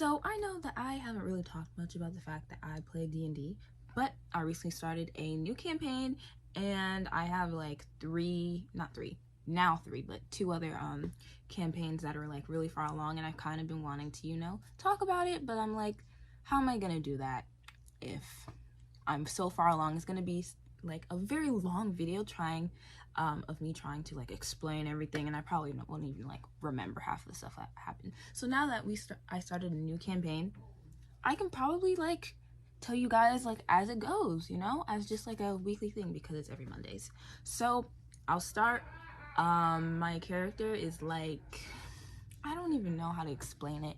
So I know that I haven't really talked much about the fact that I play D&D, but I recently started a new campaign and I have like three, but two other campaigns that are like really far along, and I've kind of been wanting to, talk about it, but I'm like, how am I gonna do that if I'm so far along? It's gonna be like a very long video of me trying to like explain everything, and I probably won't even like remember half of the stuff that happened. So now that I started a new campaign, I can probably like tell you guys like as it goes, as just like a weekly thing, because it's every Mondays. So I'll start. My character is like, I don't even know how to explain it.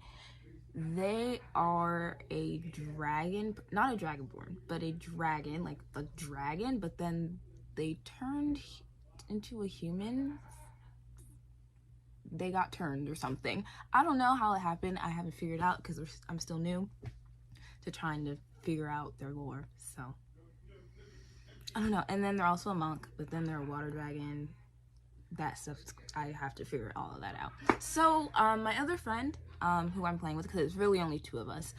They are a dragon, not a dragonborn, but a dragon, like a dragon, but then they turned into a human. They got turned or something. I don't know how it happened. I haven't figured out because I'm still new to trying to figure out their lore. So I don't know. And then they're also a monk, but then they're a water dragon. That stuff, I have to figure all of that out. So my other friend, who I'm playing with, because it's really only two of us,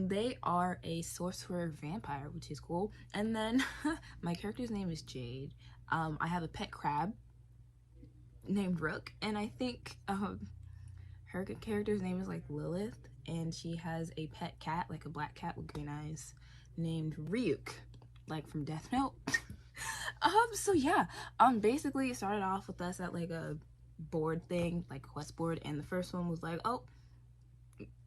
they are a sorcerer vampire, which is cool. And then my character's name is Jade. I have a pet crab named Rook, and I think her character's name is like Lilith, and she has a pet cat, like a black cat with green eyes, named Ryuk, like from Death Note. So yeah, basically it started off with us at like a board thing, like quest board, and the first one was like, oh,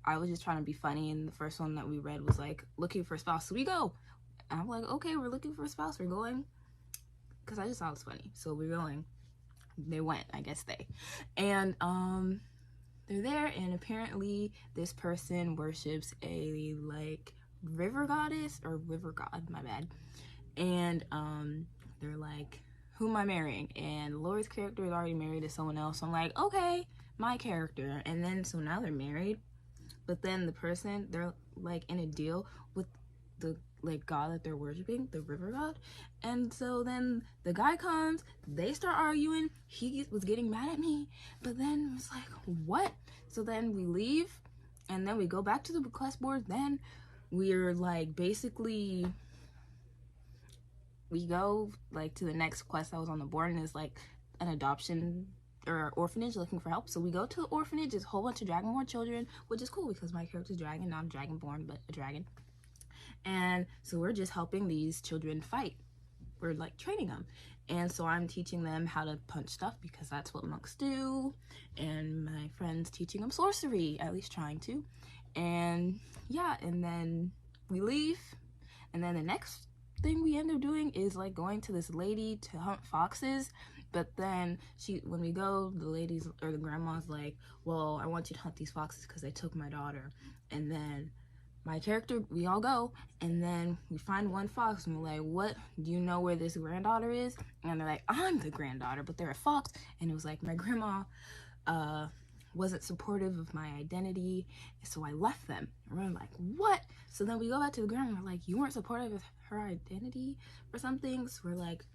I was just trying to be funny, and the first one that we read was like, looking for a spouse, so we go. And I'm like, okay, we're looking for a spouse, we're going, because I just thought it was funny, so we're going. They went, I guess and they're there, and apparently this person worships a like river goddess or river god, my bad, and they're like, who am I marrying? And Lori's character is already married to someone else, so I'm like, okay, my character. And then so now they're married, but then the person, they're like in a deal with the like god that they're worshiping, the river god. And so then the guy comes, they start arguing, he was getting mad at me, but then it was like, what? So then we leave, and then we go back to the quest board. Then we're like, basically we go like to the next quest that was on the board, and it's like an adoption or orphanage looking for help. So we go to the orphanage. There's a whole bunch of dragonborn children, which is cool because my character's dragon, not a dragonborn, but a dragon. And so we're just helping these children fight. We're like training them. And so I'm teaching them how to punch stuff, because that's what monks do. And my friend's teaching them sorcery, at least trying to. And yeah, and then we leave. And then the next thing we end up doing is like going to this lady to hunt foxes. But then when we go, the ladies or the grandma's like, well, I want you to hunt these foxes because they took my daughter. And then my character, we all go, and then we find one fox, and we're like, what, do you know where this granddaughter is? And they're like, I'm the granddaughter, but they're a fox. And it was like, my grandma wasn't supportive of my identity, so I left them. And we're like, what? So then we go back to the grandma, and we're like, you weren't supportive of her identity or something? So we're like,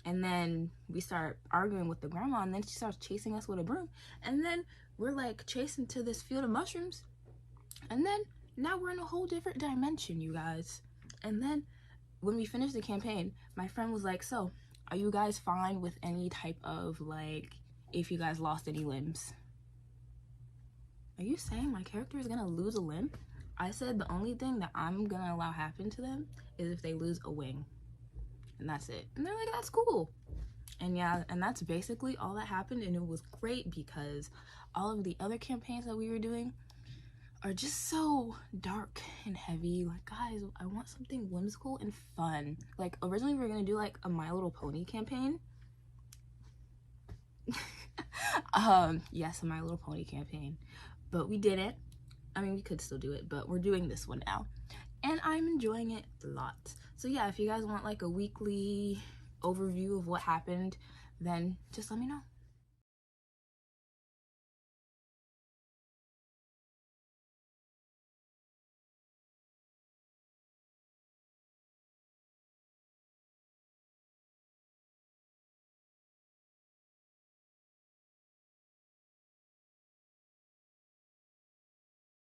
and then we start arguing with the grandma, and then she starts chasing us with a broom, and then we're like chasing to this field of mushrooms, and then now we're in a whole different dimension, you guys. And then when we finished the campaign, my friend was like, so are you guys fine with any type of like, if you guys lost any limbs? Are you saying my character is gonna lose a limb? I said the only thing that I'm gonna allow happen to them is if they lose a wing, and that's it. And they're like, that's cool. And yeah, and that's basically all that happened. And it was great because all of the other campaigns that we were doing are just so dark and heavy. Like, guys, I want something whimsical and fun. Like, originally we were gonna do like a My Little Pony campaign. Yes, a My Little Pony campaign, but we didn't. I mean, we could still do it, but we're doing this one now, and I'm enjoying it a lot. So yeah, if you guys want like a weekly overview of what happened, then just let me know.